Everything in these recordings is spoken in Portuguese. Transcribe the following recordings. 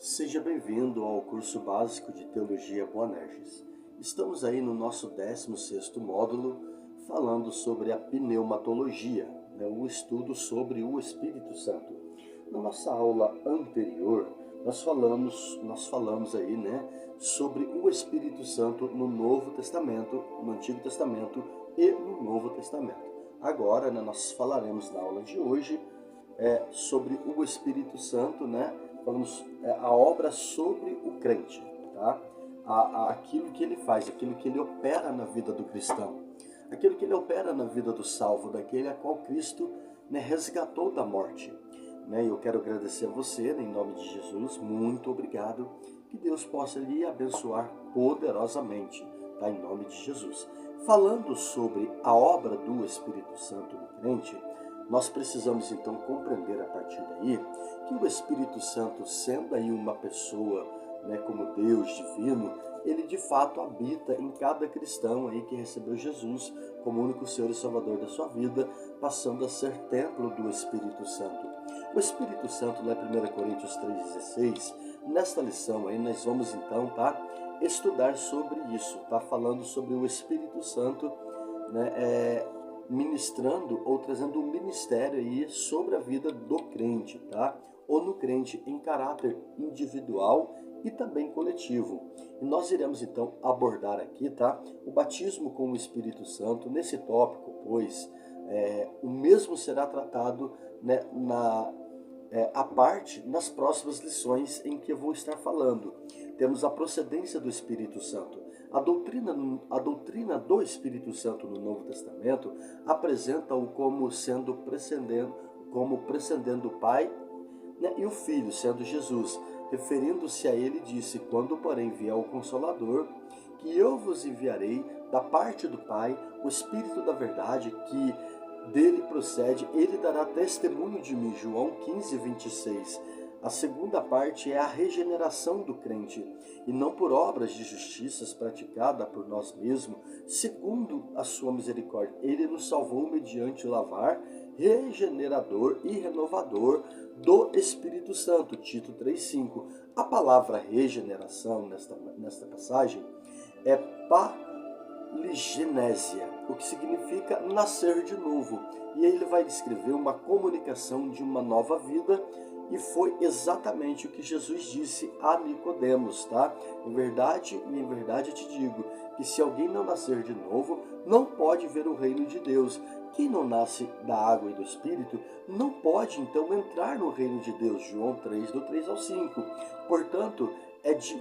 Seja bem-vindo ao curso básico de Teologia Boanerges. Estamos aí no nosso 16º módulo, falando sobre a pneumatologia, o estudo sobre o Espírito Santo. Na nossa aula anterior, nós falamos aí, sobre o Espírito Santo no Novo Testamento, no Antigo Testamento e no Novo Testamento. Agora, nós falaremos na aula de hoje sobre o Espírito Santo, falamos a obra sobre o crente, tá? Aquilo que ele faz, aquilo que ele opera na vida do cristão, aquilo que ele opera na vida do salvo, daquele a qual Cristo resgatou da morte. Eu quero agradecer a você, em nome de Jesus, muito obrigado, que Deus possa lhe abençoar poderosamente, tá? Em nome de Jesus. Falando sobre a obra do Espírito Santo no crente, nós precisamos então compreender a partir daí que o Espírito Santo, sendo aí uma pessoa, como Deus divino, ele de fato habita em cada cristão aí que recebeu Jesus como único Senhor e Salvador da sua vida, passando a ser templo do Espírito Santo. O Espírito Santo, 1 Coríntios 3,16, nesta lição aí nós vamos então, estudar sobre isso, falando sobre o Espírito Santo, ministrando ou trazendo um ministério aí sobre a vida do crente, ou no crente em caráter individual e também coletivo. E nós iremos então abordar aqui, o batismo com o Espírito Santo. Nesse tópico, pois, o mesmo será tratado, à parte nas próximas lições em que eu vou estar falando. Temos a procedência do Espírito Santo. A doutrina do Espírito Santo no Novo Testamento apresenta-o como precedendo o Pai, e o Filho, sendo Jesus. Referindo-se a ele, disse: quando, porém, vier o Consolador, que eu vos enviarei da parte do Pai, o Espírito da verdade, que dele procede, ele dará testemunho de mim. João 15:26. A segunda parte é a regeneração do crente, e não por obras de justiças praticada por nós mesmos, segundo a sua misericórdia. Ele nos salvou mediante o lavar regenerador e renovador do Espírito Santo. Tito 3,5. A palavra regeneração nesta passagem é paligenésia, o que significa nascer de novo. E aí ele vai descrever uma comunicação de uma nova vida. E foi exatamente o que Jesus disse a Nicodemos, Em verdade eu te digo, que se alguém não nascer de novo, não pode ver o reino de Deus. Quem não nasce da água e do Espírito, não pode então entrar no reino de Deus. João 3, do 3 ao 5. Portanto, é de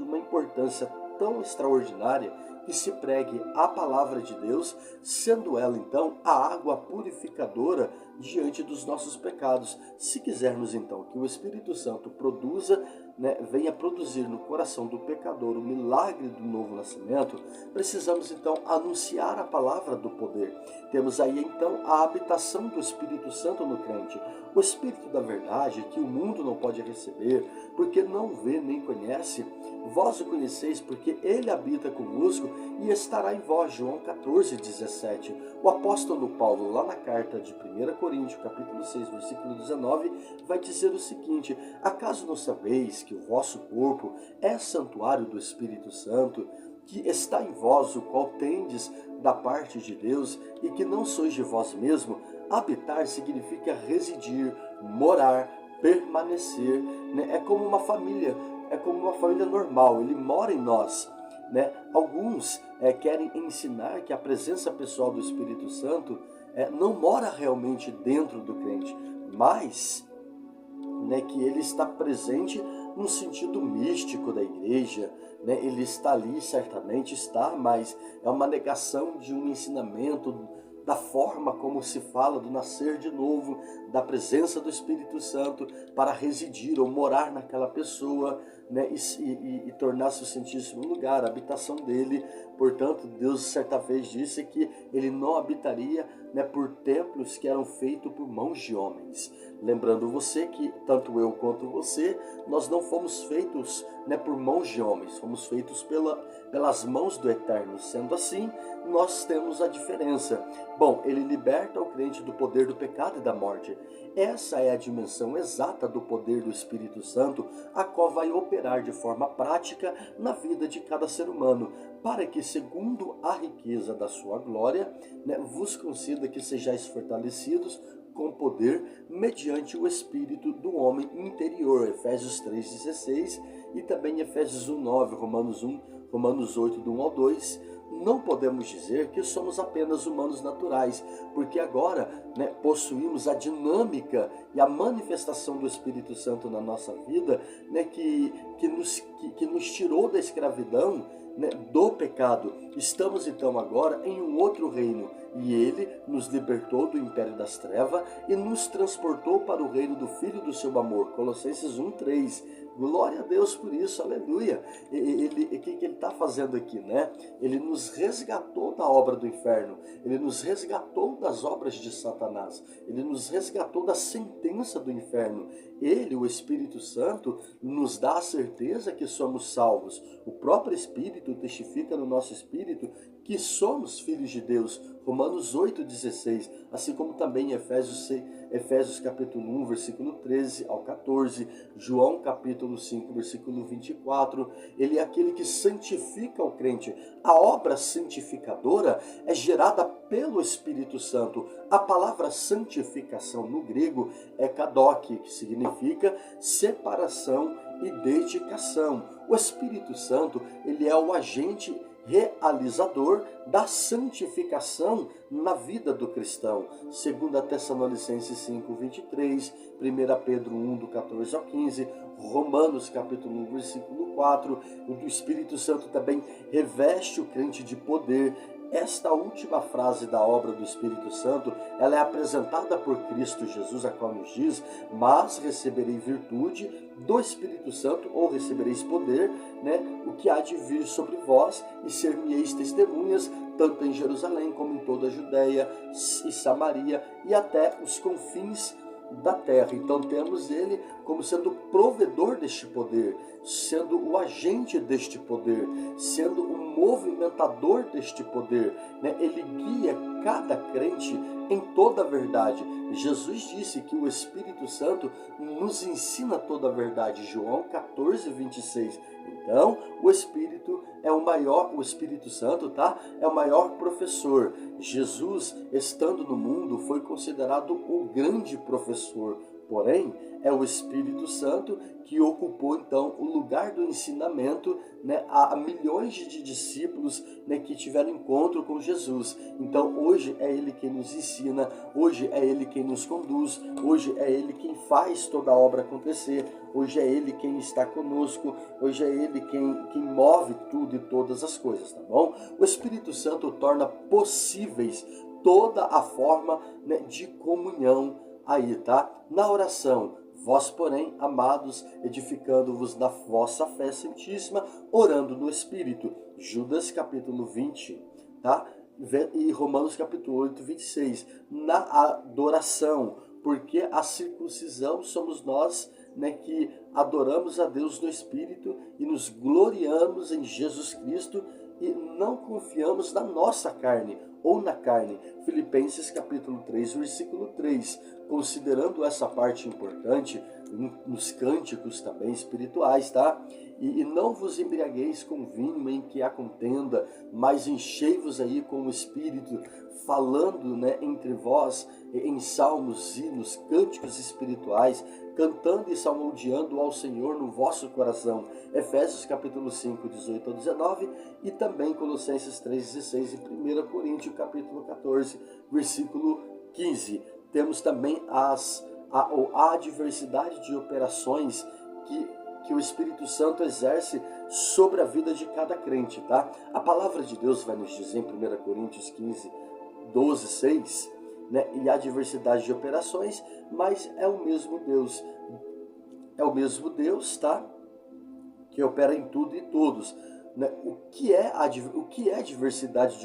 uma importância tão extraordinária que se pregue a palavra de Deus, sendo ela então a água purificadora diante dos nossos pecados. Se quisermos então que o Espírito Santo venha produzir no coração do pecador o milagre do novo nascimento, precisamos então anunciar a palavra do poder. Temos aí então a habitação do Espírito Santo no crente, o Espírito da verdade que o mundo não pode receber, porque não vê nem conhece. Vós o conheceis, porque ele habita convosco e estará em vós. João 14:17. O apóstolo Paulo, lá na carta de 1 Coríntios, capítulo 6, versículo 19, vai dizer o seguinte: acaso não sabeis que o vosso corpo é santuário do Espírito Santo, que está em vós, o qual tendes da parte de Deus, e que não sois de vós mesmo? Habitar significa residir, morar, permanecer, É como uma família normal, ele mora em nós, Alguns querem ensinar que a presença pessoal do Espírito Santo não mora realmente dentro do crente, mas que ele está presente no sentido místico da igreja, ele está ali, certamente está, mas é uma negação de um ensinamento da forma como se fala do nascer de novo, da presença do Espírito Santo para residir ou morar naquela pessoa, e tornar-se o Santíssimo Lugar, a habitação dele. Portanto, Deus certa vez disse que ele não habitaria por templos que eram feitos por mãos de homens. Lembrando você que tanto eu quanto você, nós não fomos feitos por mãos de homens, fomos feitos pelas mãos do Eterno. Sendo assim, nós temos a diferença. Bom, ele liberta o crente do poder do pecado e da morte. Essa é a dimensão exata do poder do Espírito Santo, a qual vai operar de forma prática na vida de cada ser humano, para que, segundo a riqueza da sua glória, vos conceda que sejais fortalecidos com poder mediante o Espírito do homem interior, Efésios 3,16 e também Efésios 1,9, Romanos 1, Romanos 8, do 1 ao 2, não podemos dizer que somos apenas humanos naturais, porque agora possuímos a dinâmica e a manifestação do Espírito Santo na nossa vida, que nos tirou da escravidão, do pecado. Estamos então agora em um outro reino, e ele nos libertou do império das trevas e nos transportou para o reino do Filho do seu amor, Colossenses 1,3. Glória a Deus por isso, aleluia. O que ele está fazendo aqui, Ele nos resgatou da obra do inferno, ele nos resgatou das obras de Satanás, ele nos resgatou da sentença do inferno. Ele, o Espírito Santo, nos dá a certeza que somos salvos. O próprio Espírito testifica no nosso espírito que somos filhos de Deus, Romanos 8,16, assim como também Efésios capítulo 1, versículo 13 ao 14, João capítulo 5, versículo 24, ele é aquele que santifica o crente. A obra santificadora é gerada pelo Espírito Santo. A palavra santificação no grego é kadoki, que significa separação e dedicação. O Espírito Santo, ele é o agente realizador da santificação na vida do cristão. 2 Tessalonicenses 5, 23, 1 Pedro 1, do 14 ao 15, Romanos capítulo 1, versículo 4. O Espírito Santo também reveste o crente de poder. Esta última frase da obra do Espírito Santo, ela é apresentada por Cristo Jesus, a qual nos diz: mas receberei virtude do Espírito Santo, ou recebereis poder, o que há de vir sobre vós, e ser-me-eis testemunhas, tanto em Jerusalém como em toda a Judéia e Samaria e até os confins da terra. Então temos ele como sendo o provedor deste poder, sendo o agente deste poder, sendo o movimentador deste poder, Ele guia cada crente em toda a verdade. Jesus disse que o Espírito Santo nos ensina toda a verdade, João 14, 26. Então, o Espírito Santo, é o maior professor. Jesus, estando no mundo, foi considerado o grande professor. Porém, é o Espírito Santo que ocupou então o lugar do ensinamento, a milhões de discípulos, que tiveram encontro com Jesus. Então hoje é Ele quem nos ensina, hoje é Ele quem nos conduz, hoje é Ele quem faz toda a obra acontecer, hoje é Ele quem está conosco, hoje é Ele quem move tudo e todas as coisas, tá bom? O Espírito Santo torna possíveis toda a forma, de comunhão aí, tá? Na oração, vós, porém, amados, edificando-vos na vossa fé santíssima, orando no Espírito. Judas capítulo 20, tá? E Romanos capítulo 8, 26. Na adoração, porque a circuncisão somos nós, que adoramos a Deus no Espírito e nos gloriamos em Jesus Cristo e não confiamos na nossa carne ou na carne. Filipenses capítulo 3, versículo 3. Considerando essa parte importante, nos cânticos também espirituais, tá? E não vos embriagueis com vinho em que há contenda, mas enchei-vos aí com o Espírito, falando, entre vós em salmos, hinos, cânticos espirituais, cantando e salmodiando ao Senhor no vosso coração. Efésios capítulo 5, 18 ao 19 e também Colossenses 3, 16 e 1 Coríntios capítulo 14, versículo 15. Temos também a diversidade de operações que o Espírito Santo exerce sobre a vida de cada crente, tá? A palavra de Deus vai nos dizer em 1 Coríntios 15, 12, 6, e há diversidade de operações, mas é o mesmo Deus. É o mesmo Deus, tá? Que opera em tudo e todos. O que é diversidade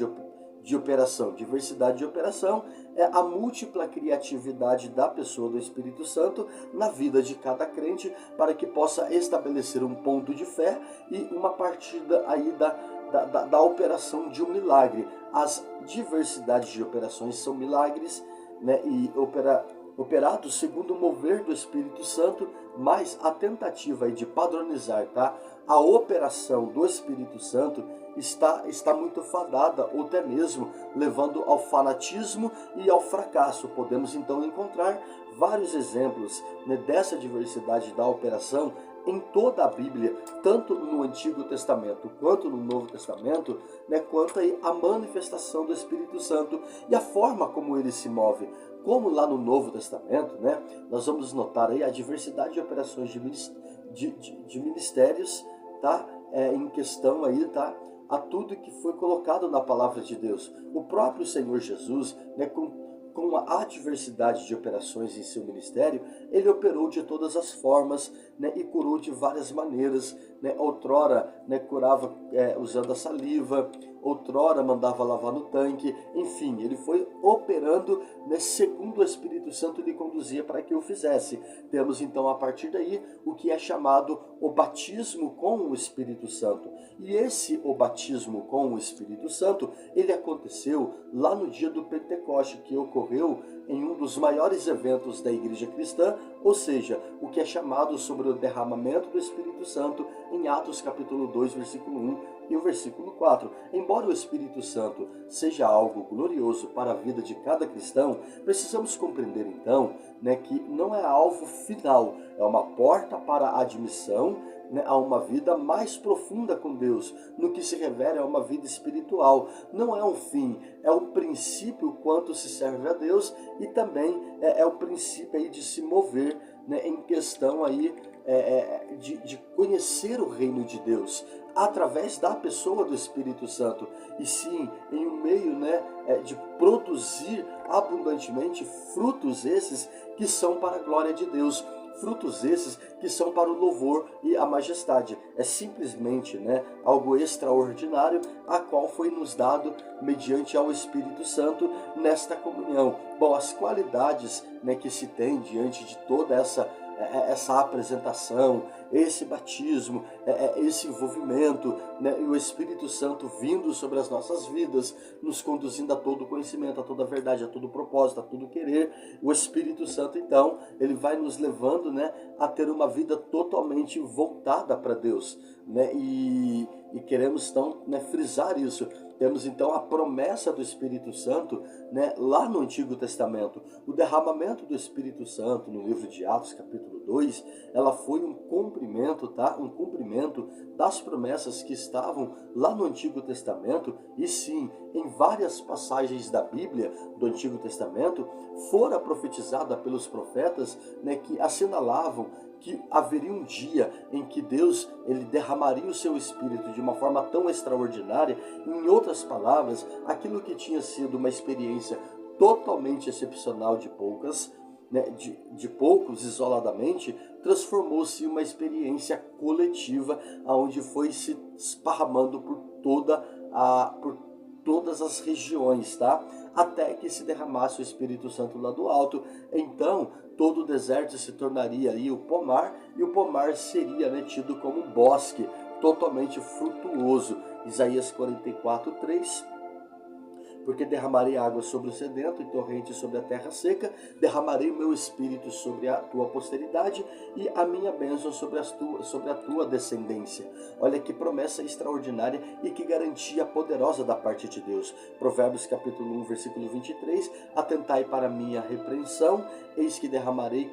de operação? Diversidade de operação é a múltipla criatividade da pessoa do Espírito Santo na vida de cada crente, para que possa estabelecer um ponto de fé e uma partida aí da operação de um milagre. As diversidades de operações são milagres, e operados segundo o mover do Espírito Santo, mas a tentativa aí de padronizar, tá, a operação do Espírito Santo está muito fadada, ou até mesmo levando ao fanatismo e ao fracasso. Podemos então encontrar vários exemplos, né, dessa diversidade da operação em toda a Bíblia, tanto no Antigo Testamento quanto no Novo Testamento, né, quanto aí a manifestação do Espírito Santo e a forma como ele se move. Como lá no Novo Testamento, né, nós vamos notar aí a diversidade de operações de ministérios, tá, em questão aí, tá, a tudo que foi colocado na palavra de Deus. O próprio Senhor Jesus, né, com a diversidade de operações em seu ministério, ele operou de todas as formas, né, e curou de várias maneiras, né. Outrora, né, curava usando a saliva, outrora mandava lavar no tanque, enfim, ele foi operando, né, segundo o Espírito Santo lhe conduzia para que o fizesse. Temos então a partir daí o que é chamado o batismo com o Espírito Santo. E o batismo com o Espírito Santo, ele aconteceu lá no dia do Pentecoste, que ocorreu em um dos maiores eventos da igreja cristã, ou seja, o que é chamado sobre o derramamento do Espírito Santo em Atos capítulo 2, versículo 1 e o versículo 4. Embora o Espírito Santo seja algo glorioso para a vida de cada cristão, precisamos compreender então, né, que não é alvo final, é uma porta para a admissão, né, a uma vida mais profunda com Deus, no que se refere a uma vida espiritual. Não é um fim, é o princípio quanto se serve a Deus, e também é o princípio aí de se mover, né, em questão aí de conhecer o reino de Deus através da pessoa do Espírito Santo, e sim em um meio, né, de produzir abundantemente frutos esses que são para a glória de Deus. Frutos esses que são para o louvor e a majestade. É simplesmente, né, algo extraordinário, a qual foi nos dado mediante ao Espírito Santo nesta comunhão. Bom, as qualidades, né, que se tem diante de toda essa apresentação, esse batismo, esse envolvimento, né, e o Espírito Santo vindo sobre as nossas vidas, nos conduzindo a todo conhecimento, a toda verdade, a todo propósito, a todo querer. O Espírito Santo, então, ele vai nos levando, né, a ter uma vida totalmente voltada para Deus, né, e queremos então, né, frisar isso. Temos então a promessa do Espírito Santo, né, lá no Antigo Testamento. O derramamento do Espírito Santo no livro de Atos, capítulo 2, ela foi um cumprimento, tá? Um cumprimento das promessas que estavam lá no Antigo Testamento. E sim, em várias passagens da Bíblia do Antigo Testamento, fora profetizada pelos profetas, né, que assinalavam que haveria um dia em que Deus ele derramaria o seu Espírito de uma forma tão extraordinária. Em outras palavras, aquilo que tinha sido uma experiência totalmente excepcional de poucos isoladamente, transformou-se em uma experiência coletiva, onde foi se esparramando por todas as regiões, tá? Até que se derramasse o Espírito Santo lá do alto. Então todo o deserto se tornaria ali o pomar, e o pomar seria, né, tido como um bosque totalmente frutuoso. Isaías 44:3. Porque derramarei água sobre o sedento e torrente sobre a terra seca, derramarei o meu espírito sobre a tua posteridade e a minha bênção sobre a tua descendência. Olha que promessa extraordinária e que garantia poderosa da parte de Deus. Provérbios capítulo 1, versículo 23, atentai para a minha repreensão, eis que derramarei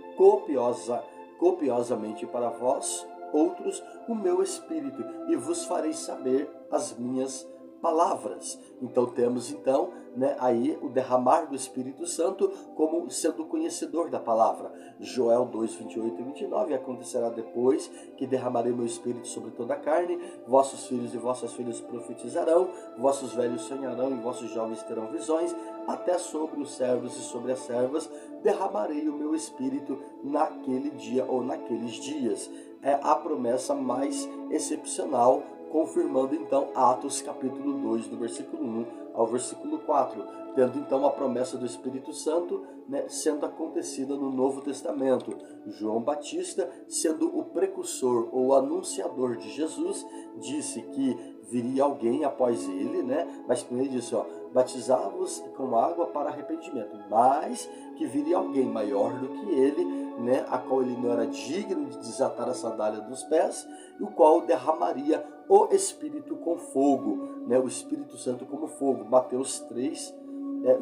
copiosamente para vós, outros, o meu espírito, e vos farei saber as minhas palavras. Então temos então, né, aí o derramar do Espírito Santo como sendo conhecedor da palavra. Joel 2, 28 e 29, acontecerá depois que derramarei meu Espírito sobre toda a carne, vossos filhos e vossas filhas profetizarão, vossos velhos sonharão e vossos jovens terão visões, até sobre os servos e sobre as servas derramarei o meu Espírito naquele dia ou naqueles dias. É a promessa mais excepcional, confirmando então Atos capítulo 2, do versículo 1 ao versículo 4, tendo então a promessa do Espírito Santo, né, sendo acontecida no Novo Testamento. João Batista, sendo o precursor ou anunciador de Jesus, disse que viria alguém após ele, né? Mas primeiro ele disse, ó, batizava-vos com água para arrependimento, mas que viria alguém maior do que ele, né? A qual ele não era digno de desatar a sandália dos pés, e o qual derramaria o Espírito com fogo, né? O Espírito Santo como fogo. Mateus 3,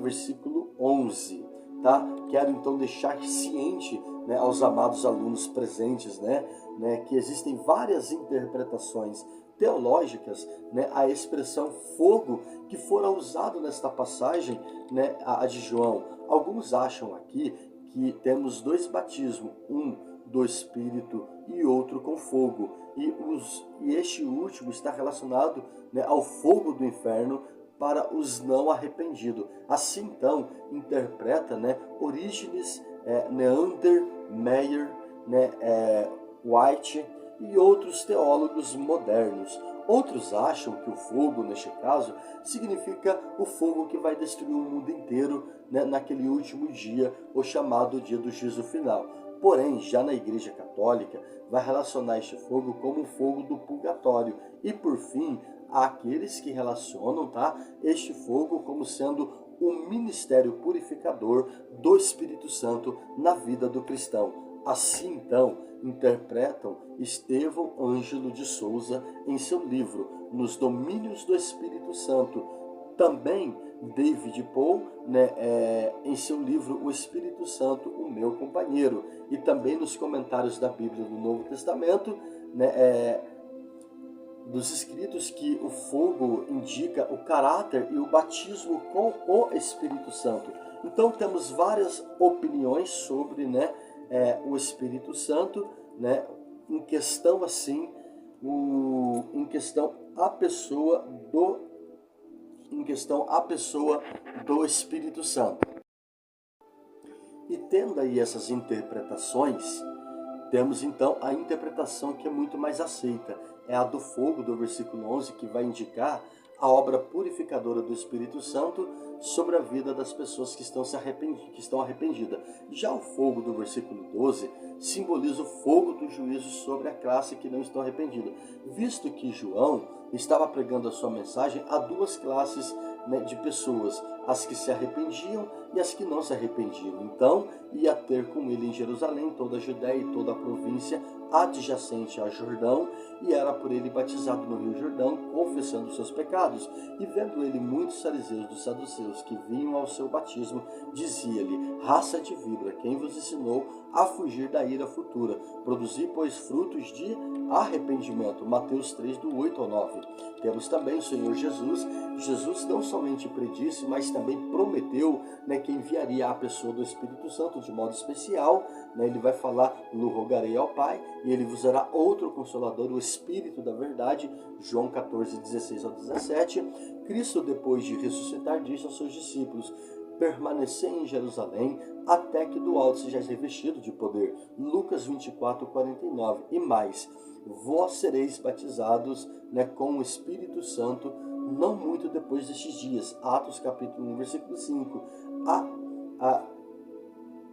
versículo 11. Tá? Quero então deixar ciente, né, aos amados alunos presentes, né, que existem várias interpretações teológicas, né, a expressão fogo que fora usado nesta passagem, né, a de João. Alguns acham aqui que temos dois batismos, um do Espírito e outro com fogo, e este último está relacionado, né, ao fogo do inferno para os não arrependidos. Assim então interpreta, né, Orígenes, Neander, Meyer, né, White e outros teólogos modernos. Outros acham que o fogo, neste caso, significa o fogo que vai destruir o mundo inteiro, né, naquele último dia, o chamado dia do juízo final. Porém, já na Igreja Católica, vai relacionar este fogo como o fogo do purgatório. E por fim, há aqueles que relacionam, tá, este fogo como sendo um ministério purificador do Espírito Santo na vida do cristão. Assim, então, interpretam Estevão Ângelo de Souza em seu livro Nos Domínios do Espírito Santo. Também David Paul, né, em seu livro O Espírito Santo, o Meu Companheiro. E também nos comentários da Bíblia do Novo Testamento, né, dos escritos, que o fogo indica o caráter e o batismo com o Espírito Santo. Então temos várias opiniões sobre, né, o Espírito Santo, né, em questão assim, em questão a pessoa do Espírito Santo. E tendo aí essas interpretações, temos então a interpretação que é muito mais aceita, é a do fogo do versículo 11, que vai indicar a obra purificadora do Espírito Santo sobre a vida das pessoas que estão arrependidas. Já o fogo do versículo 12 simboliza o fogo do juízo sobre a classe que não estão arrependida, visto que João estava pregando a sua mensagem a duas classes, né, de pessoas, as que se arrependiam e as que não se arrependiam. Então ia ter com ele em Jerusalém toda a Judéia e toda a província adjacente a Jordão, e era por ele batizado no Rio Jordão, confessando seus pecados. E vendo ele muitos fariseus dos saduceus que vinham ao seu batismo, dizia-lhe: raça de víbora, quem vos ensinou a fugir da ira futura? Produzi, pois, frutos de arrependimento. Mateus 3, do 8 ao 9. Temos também o Senhor Jesus. Jesus não somente predisse, mas também prometeu, né, que enviaria a pessoa do Espírito Santo de modo especial, né? Ele vai falar: "Lo rogarei ao Pai, e ele vos dará outro Consolador, o Espírito da verdade", João 14, 16 ao 17. Cristo, depois de ressuscitar, disse aos seus discípulos: "Permanecei em Jerusalém, até que do alto sejais revestido de poder", Lucas 24, 49. E mais: "Vós sereis batizados, né, com o Espírito Santo, não muito depois destes dias", Atos capítulo 1, versículo 5.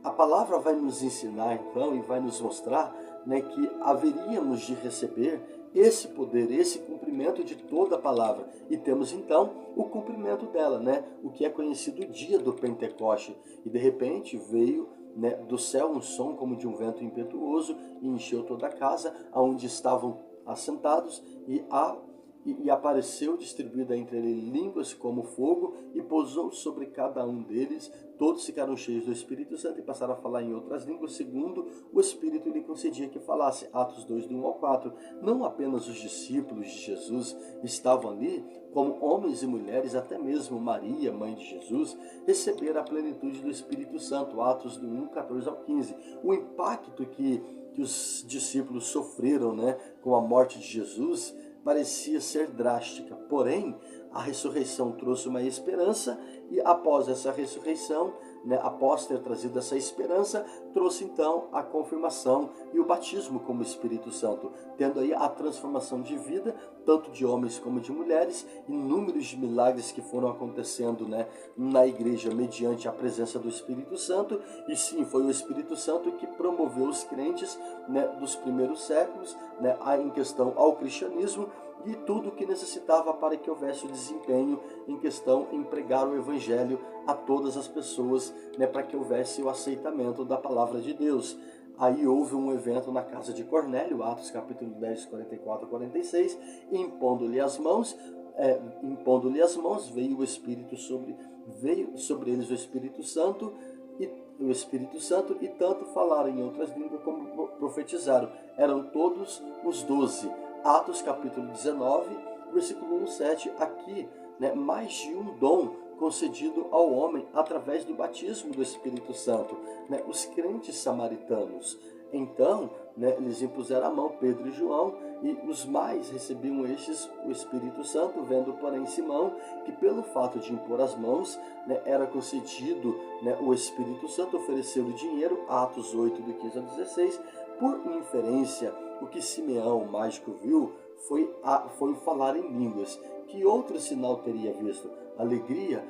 A palavra vai nos ensinar então e vai nos mostrar, né, que haveríamos de receber esse poder, esse cumprimento de toda a palavra. E temos então o cumprimento dela, né, o que é conhecido o dia do Pentecoste. E de repente veio, né, do céu um som como de um vento impetuoso e encheu toda a casa onde estavam assentados, e apareceu distribuída entre eles línguas como fogo, e pousou sobre cada um deles. Todos ficaram cheios do Espírito Santo e passaram a falar em outras línguas, segundo o Espírito lhe concedia que falasse. Atos 2, do 1 ao 4. Não apenas os discípulos de Jesus estavam ali, como homens e mulheres, até mesmo Maria, mãe de Jesus, receberam a plenitude do Espírito Santo. Atos do 1, 14 ao 15. O impacto que os discípulos sofreram, né, com a morte de Jesus parecia ser drástica, porém a ressurreição trouxe uma esperança, e após essa ressurreição, né, após ter trazido essa esperança, trouxe então a confirmação e o batismo como Espírito Santo, tendo aí a transformação de vida, tanto de homens como de mulheres, inúmeros de milagres que foram acontecendo, né, na igreja mediante a presença do Espírito Santo. E sim, foi o Espírito Santo que promoveu os crentes, né, dos primeiros séculos, né, em questão ao cristianismo, e tudo o que necessitava para que houvesse o desempenho em questão em pregar o evangelho a todas as pessoas, né, para que houvesse o aceitamento da palavra de Deus. Aí houve um evento na casa de Cornélio, Atos capítulo 10, 44 a 46, e impondo-lhe as mãos, veio sobre eles o Espírito Santo, e tanto falaram em outras línguas como profetizaram. Eram todos os 12. Atos capítulo 19, versículo 1, 7. Aqui, né, mais de um dom concedido ao homem através do batismo do Espírito Santo, né, os crentes samaritanos. Então, né, eles impuseram a mão, Pedro e João, e os mais recebiam estes o Espírito Santo, vendo, porém, Simão, que pelo fato de impor as mãos, né, era concedido, né, o Espírito Santo, ofereceu-lhe dinheiro, Atos 8, do 15 ao 16, por inferência, o que Simeão, o mágico, viu foi falar em línguas. Que outro sinal teria visto? Alegria?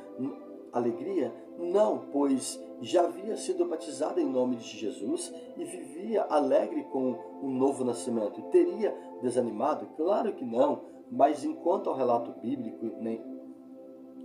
Não, pois já havia sido batizado em nome de Jesus e vivia alegre com um novo nascimento. Teria desanimado? Claro que não, mas enquanto ao relato bíblico, né,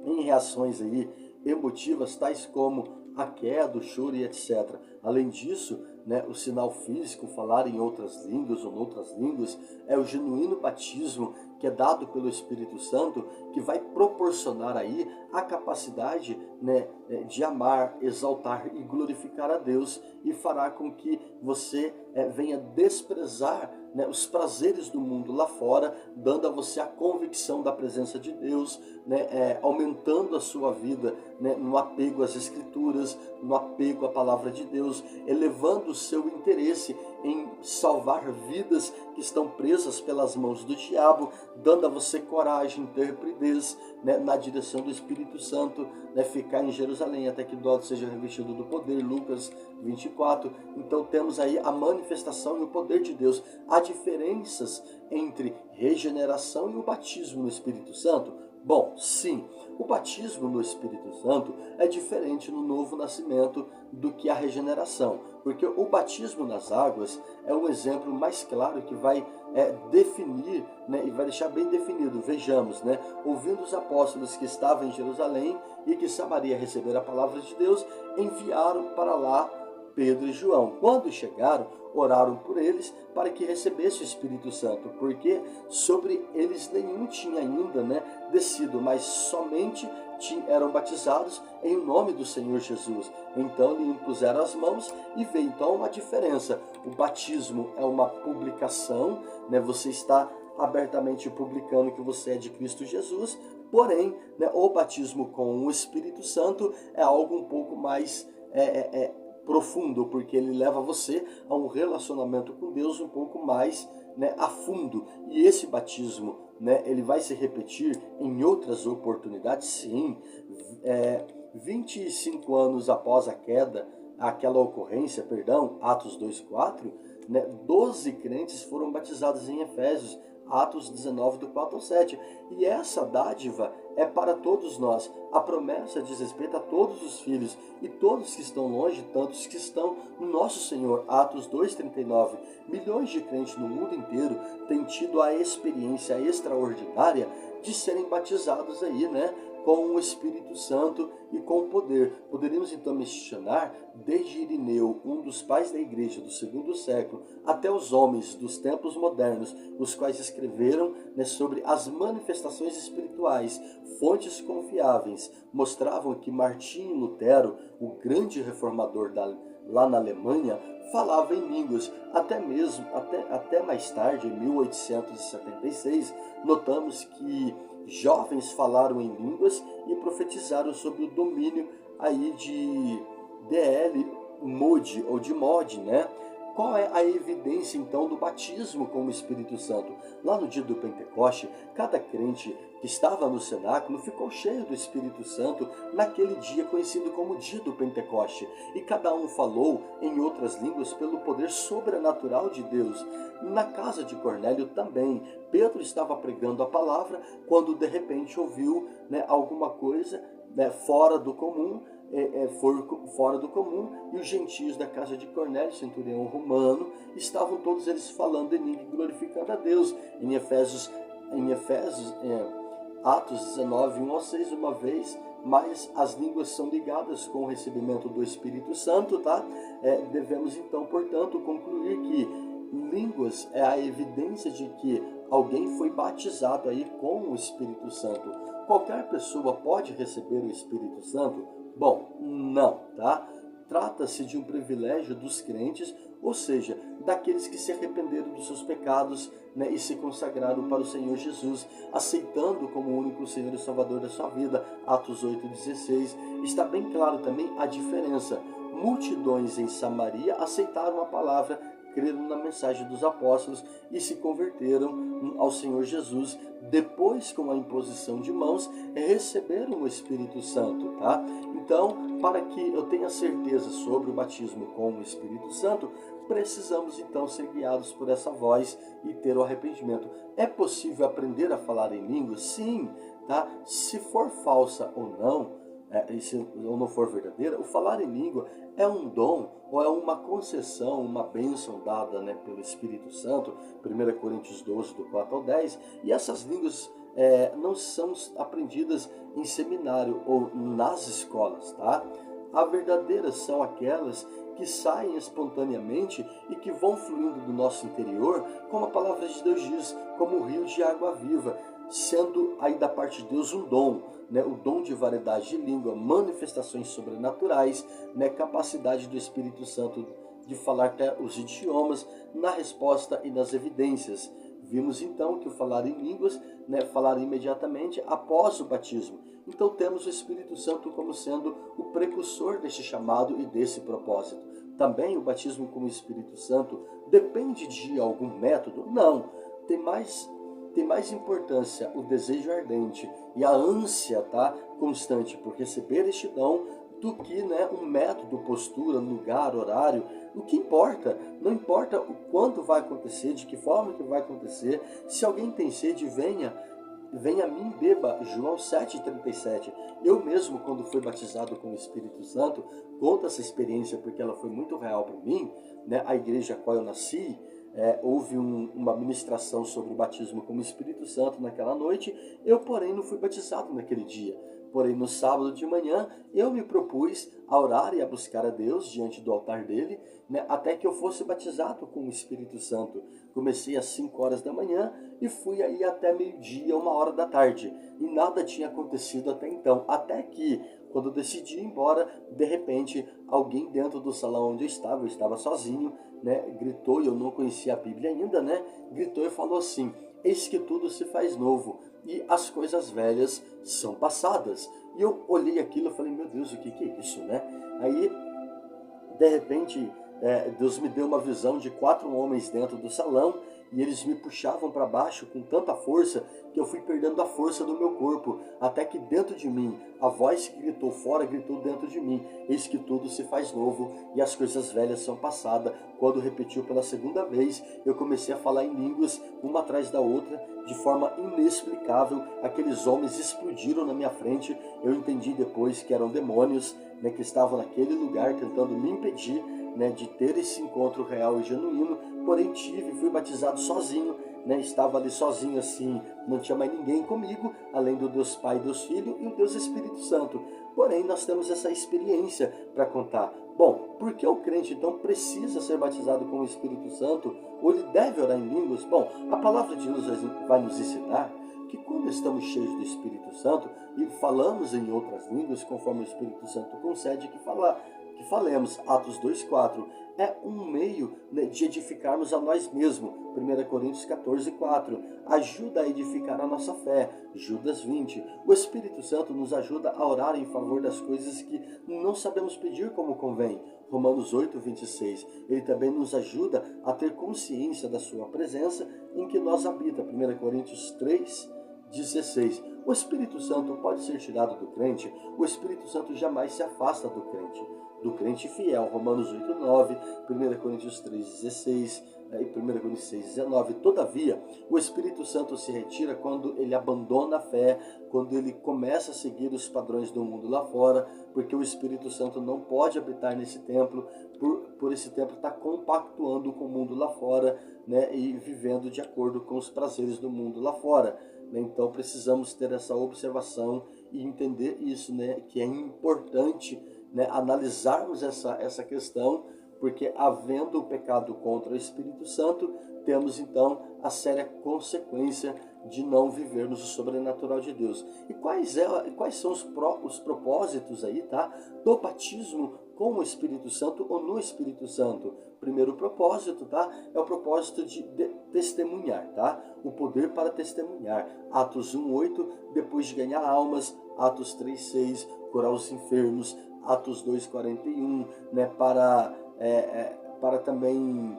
em reações aí emotivas, tais como a queda, o choro e etc. Além disso, né, o sinal físico, falar em outras línguas ou noutras línguas, é o genuíno batismo que é dado pelo Espírito Santo, que vai proporcionar aí a capacidade, né, de amar, exaltar e glorificar a Deus, e fará com que você venha desprezar, né, os prazeres do mundo lá fora, dando a você a convicção da presença de Deus, né, aumentando a sua vida, né, no apego às Escrituras, no apego à palavra de Deus, elevando o seu interesse em salvar vidas que estão presas pelas mãos do diabo, dando a você coragem, intrepidez, né, na direção do Espírito Santo, né, ficar em Jerusalém até que Dó seja revestido do poder, Lucas 24. Então temos aí a manifestação e o poder de Deus. Há diferenças entre regeneração e o batismo no Espírito Santo? Bom, sim, o batismo no Espírito Santo é diferente no novo nascimento do que a regeneração, porque o batismo nas águas é um exemplo mais claro que vai definir, né, e vai deixar bem definido. Vejamos, né, ouvindo os apóstolos que estavam em Jerusalém e que Samaria receber a palavra de Deus, enviaram para lá Pedro e João. Quando chegaram, oraram por eles para que recebesse o Espírito Santo, porque sobre eles nenhum tinha ainda, né, descido, mas somente eram batizados em nome do Senhor Jesus. Então lhe impuseram as mãos e veio então uma diferença. O batismo é uma publicação, né, você está abertamente publicando que você é de Cristo Jesus, porém, né, o batismo com o Espírito Santo é algo um pouco mais profundo, porque ele leva você a um relacionamento com Deus um pouco mais, né, a fundo. E esse batismo, né, ele vai se repetir em outras oportunidades, sim. 25 anos após aquela ocorrência, Atos 2:4, né, 12 crentes foram batizados em Efésios, Atos 19, do 4 ao 7. E essa dádiva é para todos nós. A promessa diz respeito a todos os filhos e todos que estão longe, tantos que estão no nosso Senhor. Atos 2:39. Milhões de crentes no mundo inteiro têm tido a experiência extraordinária de serem batizados aí, né, com o Espírito Santo e com o poder. Poderíamos então mencionar desde Irineu, um dos pais da igreja do segundo século, até os homens dos tempos modernos, os quais escreveram, né, sobre as manifestações espirituais. Fontes confiáveis mostravam que Martinho Lutero, o grande reformador lá na Alemanha, falava em línguas. Até mais tarde, em 1876, notamos que jovens falaram em línguas e profetizaram sobre o domínio aí de D.L. Moody, ou de Moody, né? Qual é a evidência então do batismo com o Espírito Santo? Lá no dia do Pentecoste, cada crente que estava no cenáculo ficou cheio do Espírito Santo naquele dia conhecido como dia do Pentecoste, e cada um falou em outras línguas pelo poder sobrenatural de Deus. Na casa de Cornélio também, Pedro estava pregando a palavra quando de repente ouviu, né, alguma coisa, né, fora do comum, e os gentios da casa de Cornélio, centurião romano, estavam todos eles falando em língua, glorificando a Deus. Em Efésios em Efésios, Atos 19, 1 ao 6, uma vez, mas as línguas são ligadas com o recebimento do Espírito Santo, tá? Devemos então, portanto, concluir que línguas é a evidência de que alguém foi batizado aí com o Espírito Santo. Qualquer pessoa pode receber o Espírito Santo? Bom, não, tá? Trata-se de um privilégio dos crentes, ou seja, daqueles que se arrependeram dos seus pecados, né, e se consagraram para o Senhor Jesus, aceitando como o único Senhor e Salvador da sua vida. Atos 8,16. Está bem claro também a diferença. Multidões em Samaria aceitaram a palavra, creram na mensagem dos apóstolos e se converteram ao Senhor Jesus. Depois, com a imposição de mãos, receberam o Espírito Santo, tá? Então, para que eu tenha certeza sobre o batismo com o Espírito Santo, precisamos então ser guiados por essa voz e ter o arrependimento. É possível aprender a falar em línguas? Sim, tá? Se for falsa ou não, ou não for verdadeira, o falar em língua é um dom ou é uma concessão, uma bênção dada, né, pelo Espírito Santo, 1 Coríntios 12, do 4 ao 10, e essas línguas não são aprendidas em seminário ou nas escolas, tá? As verdadeiras são aquelas que saem espontaneamente e que vão fluindo do nosso interior, como a palavra de Deus diz, como um rio de água viva, sendo aí da parte de Deus um dom, né, o dom de variedade de língua, manifestações sobrenaturais, né, capacidade do Espírito Santo de falar até os idiomas, na resposta e nas evidências. Vimos então que o falar em línguas, né, falar imediatamente após o batismo. Então temos o Espírito Santo como sendo o precursor deste chamado e desse propósito. Também o batismo com o Espírito Santo depende de algum método? Não, tem mais importância o desejo ardente e a ânsia, tá, constante por receber este dom do que, né, um método, postura, lugar, horário. O que importa, não importa o quando vai acontecer, de que forma que vai acontecer. Se alguém tem sede, venha a mim, beba. João 7,37. Eu mesmo, quando fui batizado com o Espírito Santo, conto essa experiência porque ela foi muito real para mim, né? A igreja a qual eu nasci, houve uma ministração sobre o batismo com o Espírito Santo naquela noite. Eu, porém, não fui batizado naquele dia. Porém, no sábado de manhã, eu me propus a orar e a buscar a Deus diante do altar dele, né, até que eu fosse batizado com o Espírito Santo. Comecei às 5 horas da manhã e fui aí até meio-dia, 1 hora da tarde. E nada tinha acontecido até então. Até que, quando eu decidi ir embora, de repente, alguém dentro do salão onde eu estava sozinho, né, gritou, e eu não conhecia a Bíblia ainda, né, gritou e falou assim: eis que tudo se faz novo, e as coisas velhas são passadas. E eu olhei aquilo e falei: meu Deus, o que é isso, né? Aí, de repente, Deus me deu uma visão de 4 homens dentro do salão, e eles me puxavam para baixo com tanta força que eu fui perdendo a força do meu corpo, até que dentro de mim, a voz que gritou fora, gritou dentro de mim: eis que tudo se faz novo e as coisas velhas são passadas. Quando repetiu pela segunda vez, eu comecei a falar em línguas, uma atrás da outra, de forma inexplicável. Aqueles homens explodiram na minha frente. Eu entendi depois que eram demônios, né, que estavam naquele lugar tentando me impedir, né, de ter esse encontro real e genuíno. Porém fui batizado sozinho, né, estava ali sozinho assim, não tinha mais ninguém comigo, além do Deus Pai, Deus Filho e o Deus Espírito Santo. Porém, nós temos essa experiência para contar. Bom, por que o crente então precisa ser batizado com o Espírito Santo, ou ele deve orar em línguas? Bom, a palavra de Deus vai nos ensinar que quando estamos cheios do Espírito Santo e falamos em outras línguas, conforme o Espírito Santo concede que falemos, Atos 2,4, é um meio, né, de edificarmos a nós mesmos, 1 Coríntios 14,4, ajuda a edificar a nossa fé, Judas 20, o Espírito Santo nos ajuda a orar em favor das coisas que não sabemos pedir como convém, Romanos 8,26, ele também nos ajuda a ter consciência da sua presença em que nós habita, 1 Coríntios 3,16. O Espírito Santo pode ser tirado do crente? O Espírito Santo jamais se afasta do crente fiel, Romanos 8,9, 1 Coríntios 3,16, em 1 Coríntios 6,19, todavia, o Espírito Santo se retira quando ele abandona a fé, quando ele começa a seguir os padrões do mundo lá fora, porque o Espírito Santo não pode habitar nesse templo, por esse templo estar compactuando com o mundo lá fora, né, e vivendo de acordo com os prazeres do mundo lá fora. Então precisamos ter essa observação e entender isso, né, que é importante, né, analisarmos essa questão, porque havendo o pecado contra o Espírito Santo, temos então a séria consequência de não vivermos o sobrenatural de Deus. E quais são os propósitos aí, tá, do batismo com o Espírito Santo ou no Espírito Santo? Primeiro propósito, tá, é o propósito de testemunhar, tá, o poder para testemunhar. Atos 1:8, depois de ganhar almas. Atos 3:6, curar os enfermos. Atos 2:41, né, para também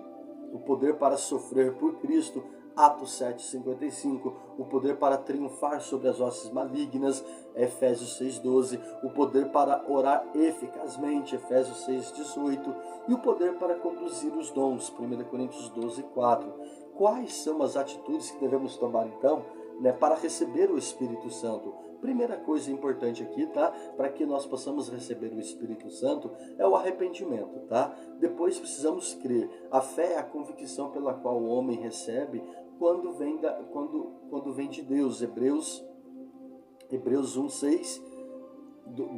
o poder para sofrer por Cristo. Atos 7:55, o poder para triunfar sobre as hostes malignas. Efésios 6:12, o poder para orar eficazmente. Efésios 6:18, e o poder para conduzir os dons. 1 Coríntios 12:4. Quais são as atitudes que devemos tomar então, né, para receber o Espírito Santo? Primeira coisa importante aqui, tá, para que nós possamos receber o Espírito Santo, é o arrependimento, tá? Depois precisamos crer. A fé é a convicção pela qual o homem recebe quando vem de Deus. Hebreus 1:6,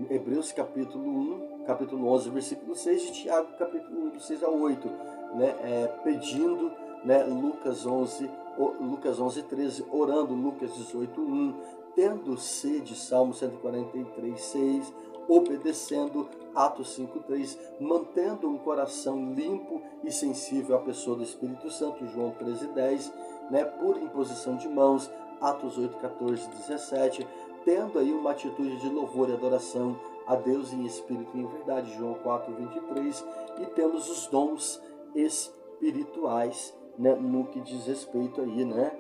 Hebreus capítulo 11, versículo 6, e Tiago capítulo 1, do 6 ao 8, né, pedindo, né, Lucas 11:13, orando, Lucas 18:1, tendo sede, Salmo 143:6, obedecendo, Atos 5:3, mantendo um coração limpo e sensível à pessoa do Espírito Santo, João 13:10, né, por imposição de mãos, Atos 8:14-17, tendo aí uma atitude de louvor e adoração a Deus em espírito e em verdade, João 4:23, e temos os dons espirituais, né, no que diz respeito aí, né,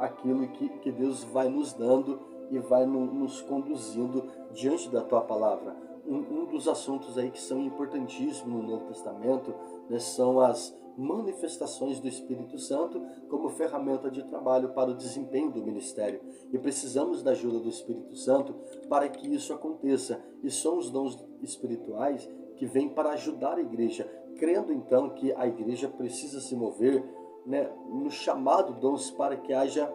aquilo que Deus vai nos dando e vai nos conduzindo diante da tua palavra. Um dos assuntos aí que são importantíssimos no Novo Testamento, né, são as manifestações do Espírito Santo como ferramenta de trabalho para o desempenho do ministério. E precisamos da ajuda do Espírito Santo para que isso aconteça. E são os dons espirituais que vêm para ajudar a igreja, crendo então que a igreja precisa se mover, né, no chamado dons para que haja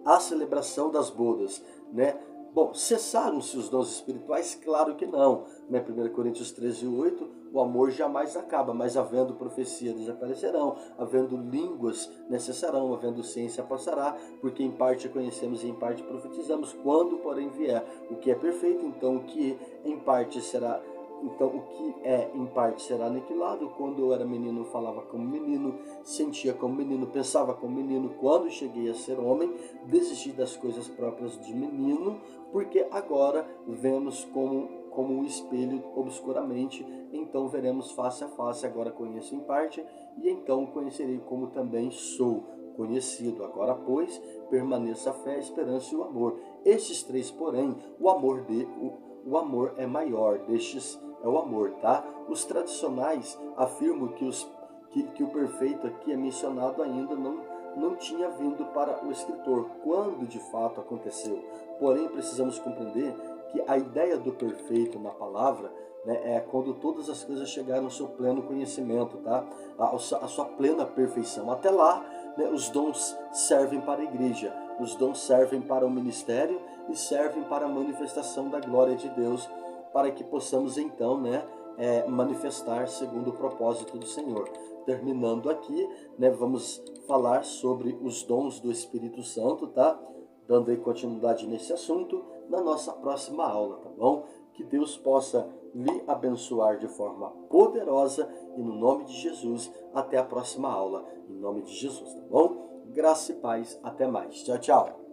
a celebração das bodas, né? Bom, cessaram-se os dons espirituais? Claro que não, né? 1 Coríntios 13:8, o amor jamais acaba, mas havendo profecia desaparecerão, havendo línguas cessarão, havendo ciência passará, porque em parte conhecemos e em parte profetizamos, quando porém vier o que é perfeito, então o que em parte será... Então, o que é em parte será aniquilado. Quando eu era menino, falava como menino, sentia como menino, pensava como menino. Quando cheguei a ser homem, desisti das coisas próprias de menino, porque agora vemos como um espelho obscuramente, então veremos face a face. Agora conheço em parte, e então conhecerei como também sou conhecido. Agora, pois, permaneça a fé, a esperança e o amor. Estes três, porém, o amor é maior. Destes é o amor, tá? Os tradicionais afirmam que o perfeito aqui é mencionado ainda não tinha vindo para o escritor, quando de fato aconteceu. Porém, precisamos compreender que a ideia do perfeito na palavra, né, é quando todas as coisas chegaram ao seu pleno conhecimento, tá? A sua plena perfeição. Até lá, né, os dons servem para a igreja, os dons servem para o ministério e servem para a manifestação da glória de Deus, para que possamos então, né, manifestar segundo o propósito do Senhor. Terminando aqui, né, vamos falar sobre os dons do Espírito Santo, tá? Dando aí continuidade nesse assunto na nossa próxima aula, tá bom? Que Deus possa lhe abençoar de forma poderosa e no nome de Jesus, até a próxima aula, em nome de Jesus, tá bom? Graça e paz, até mais. Tchau, tchau.